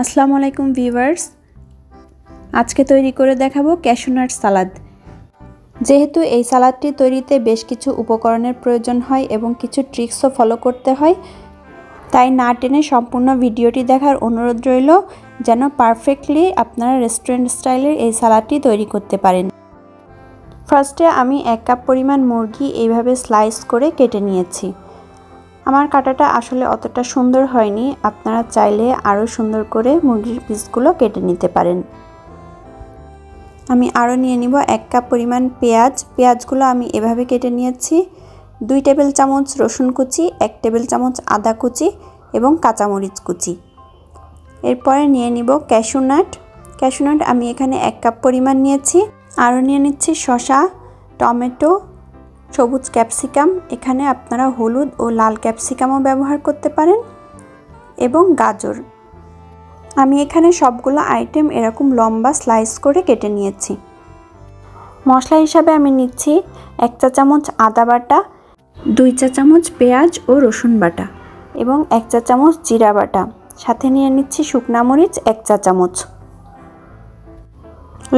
আসসালামু আলাইকুম ভিউয়ার্স, আজকে তৈরি করে দেখাবো ক্যাশিউনাট সালাদ। যেহেতু এই সালাদটি তৈরিতে বেশ কিছু উপকরণের প্রয়োজন হয় এবং কিছু ট্রিক্সও ফলো করতে হয়, তাই না টেনে সম্পূর্ণ ভিডিওটি দেখার অনুরোধ রইল, যেন পারফেক্টলি আপনারা রেস্টুরেন্ট স্টাইলের এই সালাদটি তৈরি করতে পারেন। ফার্স্টে আমি 1 কাপ পরিমাণ মুরগি এইভাবে স্লাইস করে কেটে নিয়েছি। আমার কাটাটা আসলে অতটা সুন্দর হয়নি, আপনারা চাইলে আরও সুন্দর করে মুরগির পিসগুলো কেটে নিতে পারেন। আমি আরও নিয়ে নিব 1 কাপ পরিমাণ পেঁয়াজগুলো আমি এভাবে কেটে নিয়েছি। 2 টেবিল চামচ রসুন কুচি, 1 টেবিল চামচ আদা কুচি এবং কাঁচামরিচ কুচি। এরপরে নিয়ে নিব ক্যাশিউনাট আমি এখানে 1 কাপ পরিমাণ নিয়েছি। আরও নিয়ে নিচ্ছি শসা, টমেটো, সবুজ ক্যাপসিকাম, এখানে আপনারা হলুদ ও লাল ক্যাপসিকামও ব্যবহার করতে পারেন, এবং গাজর। আমি এখানে সবগুলো আইটেম এরকম লম্বা স্লাইস করে কেটে নিয়েছি। মশলা হিসাবে আমি নিচ্ছি 1 চা চামচ আদা বাটা, 2 চা চামচ পেঁয়াজ ও রসুন বাটা এবং 1 চা চামচ জিরা বাটা। সাথে নিয়ে নিচ্ছি শুকনা মরিচ 1 চা চামচ।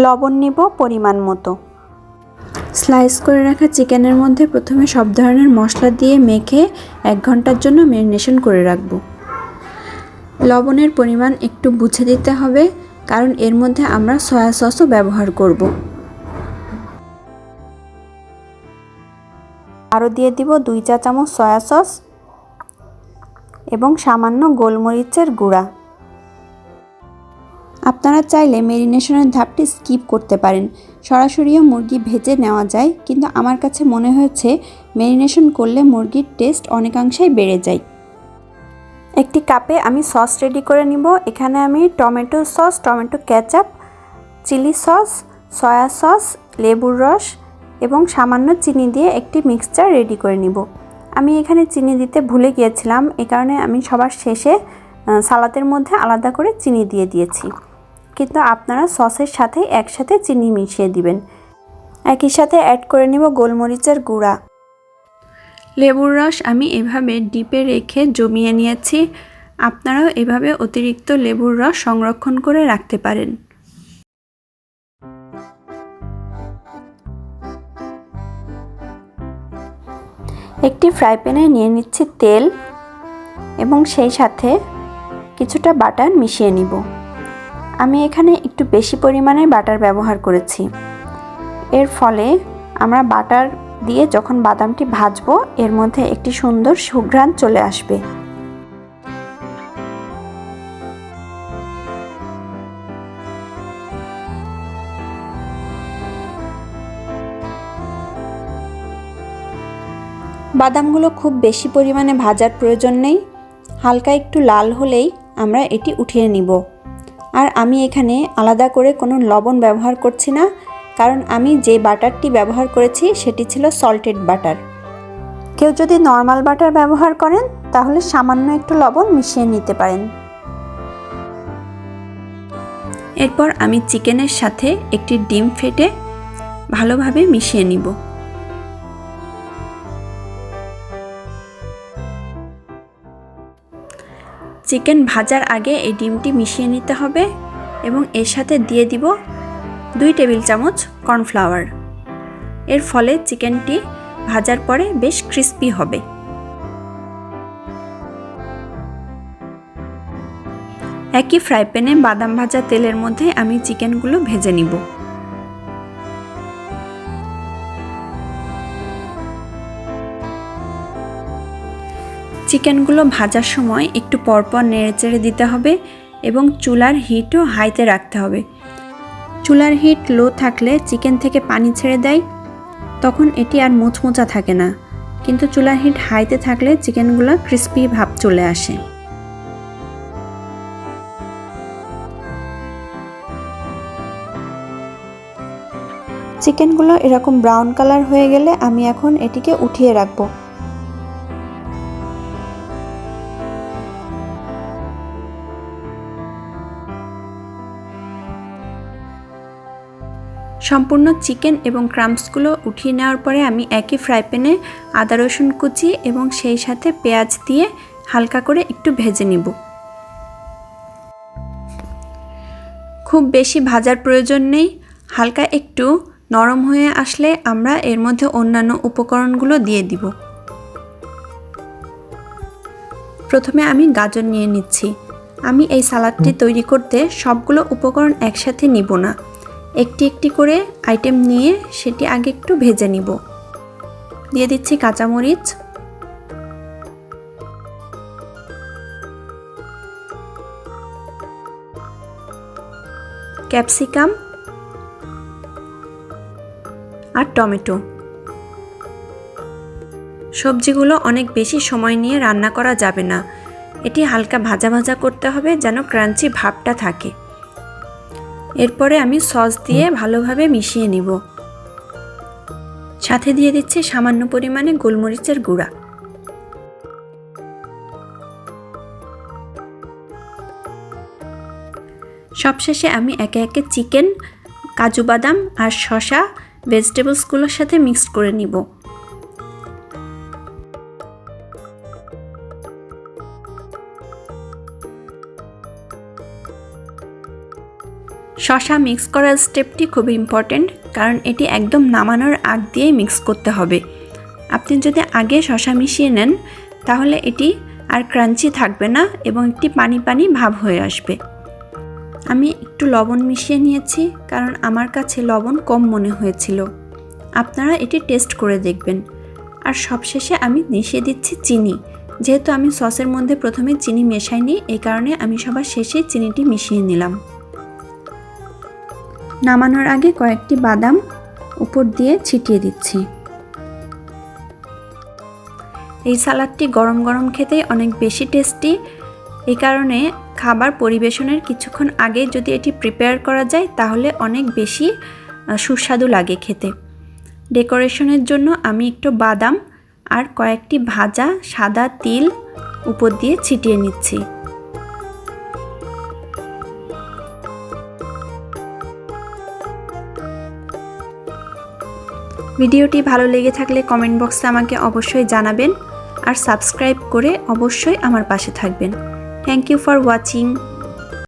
লবণ নিব পরিমাণ মতো। স্লাইস করে রাখা চিকেনের মধ্যে প্রথমে সব ধরনের মশলা দিয়ে মেখে 1 ঘন্টার জন্য ম্যারিনেশন করে রাখব। লবণের পরিমাণ একটু বুঝে দিতে হবে, কারণ এর মধ্যে আমরা সয়া সসও ব্যবহার করব। আরও দিয়ে দিব 2 চা চামচ সয়া সস এবং সামান্য গোলমরিচের গুঁড়া। আপনারা চাইলে ম্যারিনেশনের ধাপটি স্কিপ করতে পারেন, সরাসরিও মুরগি ভেজে নেওয়া যায়, কিন্তু আমার কাছে মনে হয়েছে ম্যারিনেশন করলে মুরগির টেস্ট অনেকাংশেই বেড়ে যায়। একটি কাপে আমি সস রেডি করে নিব। এখানে আমি tomato sauce, tomato ketchup, chilli sauce, soya sauce, লেবুর রস এবং সামান্য চিনি দিয়ে একটি মিক্সচার রেডি করে নিব। আমি এখানে চিনি দিতে ভুলে গিয়েছিলাম, এই কারণে আমি সবার শেষে সালাদের মধ্যে আলাদা করে চিনি দিয়ে দিয়েছি, কিন্তু আপনারা সসের সাথে একসাথে চিনি মিশিয়ে দিবেন। একই সাথে অ্যাড করে নিব গোলমরিচের গুঁড়া। লেবুর রস আমি এভাবে ডিপে রেখে জমিয়ে নিয়েছি, আপনারাও এভাবে অতিরিক্ত লেবুর রস সংরক্ষণ করে রাখতে পারেন। একটি ফ্রাই প্যানে নিয়ে নিচ্ছি তেল এবং সেই সাথে কিছুটা বাটার মিশিয়ে নিব। আমি এখানে একটু বেশি পরিমাণে বাটার ব্যবহার করেছি। এর ফলে আমরা বাটার দিয়ে যখন বাদামটি ভাজবো, এর মধ্যে একটি সুন্দর সুঘ্রাণ চলে আসবে। বাদামগুলো খুব বেশি পরিমাণে ভাজার প্রয়োজন নেই, হালকা একটু লাল হলেই আমরা এটি উঠিয়ে নিব। আর আমি এখানে আলাদা করে কোনো লবণ ব্যবহার করছি না, কারণ আমি যে বাটারটি ব্যবহার করেছি সেটি ছিল সল্টেড বাটার। কেউ যদি নর্মাল বাটার ব্যবহার করেন তাহলে সামান্য একটু লবণ মিশিয়ে নিতে পারেন। এরপর আমি চিকেনের সাথে একটি ডিম ফেটে ভালোভাবে মিশিয়ে নিব। চিকেন ভাজার আগে এই ডিমটি মিশিয়ে নিতে হবে এবং এর সাথে দিয়ে দিব 2 টেবিল চামচ কর্নফ্লাওয়ার। এর ফলে চিকেনটি ভাজার পরে বেশ ক্রিস্পি হবে। একই ফ্রাই প্যানে বাদাম ভাজা তেলের মধ্যে আমি চিকেনগুলো ভেজে নিব। চিকেনগুলো ভাজার সময় একটু পরপর নেড়েচেড়ে দিতে হবে এবং চুলার হিটও হাইতে রাখতে হবে। চুলার হিট লো থাকলে চিকেন থেকে পানি ছেড়ে দেয়, তখন এটি আর মুচমুচা থাকে না, কিন্তু চুলার হিট হাইতে থাকলে চিকেনগুলো ক্রিস্পি ভাব চলে আসে। চিকেনগুলো এরকম ব্রাউন কালার হয়ে গেলে আমি এখন এটিকে উঠিয়ে রাখবো। সম্পূর্ণ চিকেন এবং ক্রাম্বসগুলো উঠিয়ে নেওয়ার পরে আমি একই ফ্রাই প্যানে আদা রসুন কুচি এবং সেই সাথে পেঁয়াজ দিয়ে হালকা করে একটু ভেজে নিব। খুব বেশি ভাজার প্রয়োজন নেই, হালকা একটু নরম হয়ে আসলে আমরা এর মধ্যে অন্যান্য উপকরণগুলো দিয়ে দিব। প্রথমে আমি গাজর নিয়ে নিচ্ছি। আমি এই সালাডটি তৈরি করতে সবগুলো উপকরণ একসাথে নিব না, একটি একটি করে আইটেম নিয়ে সেটি আগে একটু ভেজে নিব। দিয়ে দিচ্ছি কাঁচামরিচ, ক্যাপসিকাম আর টমেটো। সবজিগুলো অনেক বেশি সময় নিয়ে রান্না করা যাবে না, এটি হালকা ভাজা ভাজা করতে হবে যেন ক্রাঞ্চি ভাবটা থাকে। এরপরে আমি সস দিয়ে ভালোভাবে মিশিয়ে নিব। সাথে দিয়ে দিচ্ছি সামান্য পরিমাণে গোলমরিচের গুঁড়া। সবশেষে আমি একে একে চিকেন, কাজু বাদাম আর শসা ভেজিটেবলসগুলোর সাথে মিক্সড করে নিব। শসা মিক্স করার স্টেপটি খুব ইম্পর্টেন্ট, কারণ এটি একদম নামানোর আগ দিয়েই মিক্স করতে হবে। আপনি যদি আগে শসা মিশিয়ে নেন তাহলে এটি আর ক্রাঞ্চি থাকবে না এবং একটি পানি পানি ভাব হয়ে আসবে। আমি একটু লবণ মিশিয়ে নিয়েছি, কারণ আমার কাছে লবণ কম মনে হয়েছিল। আপনারা এটি টেস্ট করে দেখবেন। আর সবশেষে আমি মিশিয়ে দিচ্ছি চিনি। যেহেতু আমি সসের মধ্যে প্রথমে চিনি মেশাইনি, এই কারণে আমি সবার শেষে চিনিটি মিশিয়ে নিলাম। নামানোর আগে কয়েকটি বাদাম উপর দিয়ে ছিটিয়ে দিচ্ছি। এই সালাডটি গরম গরম খেতেই অনেক বেশি টেস্টি। এই কারণে খাবার পরিবেশনের কিছুক্ষণ আগে যদি এটি প্রিপেয়ার করা যায় তাহলে অনেক বেশি সুস্বাদু লাগে খেতে। ডেকোরেশনের জন্য আমি একটু বাদাম আর কয়েকটি ভাজা সাদা তিল উপর দিয়ে ছিটিয়ে নিচ্ছি। ভিডিওটি ভালো লেগে থাকলে কমেন্ট বক্সে আমাকে অবশ্যই জানাবেন আর সাবস্ক্রাইব করে অবশ্যই আমার পাশে থাকবেন। Thank you for watching.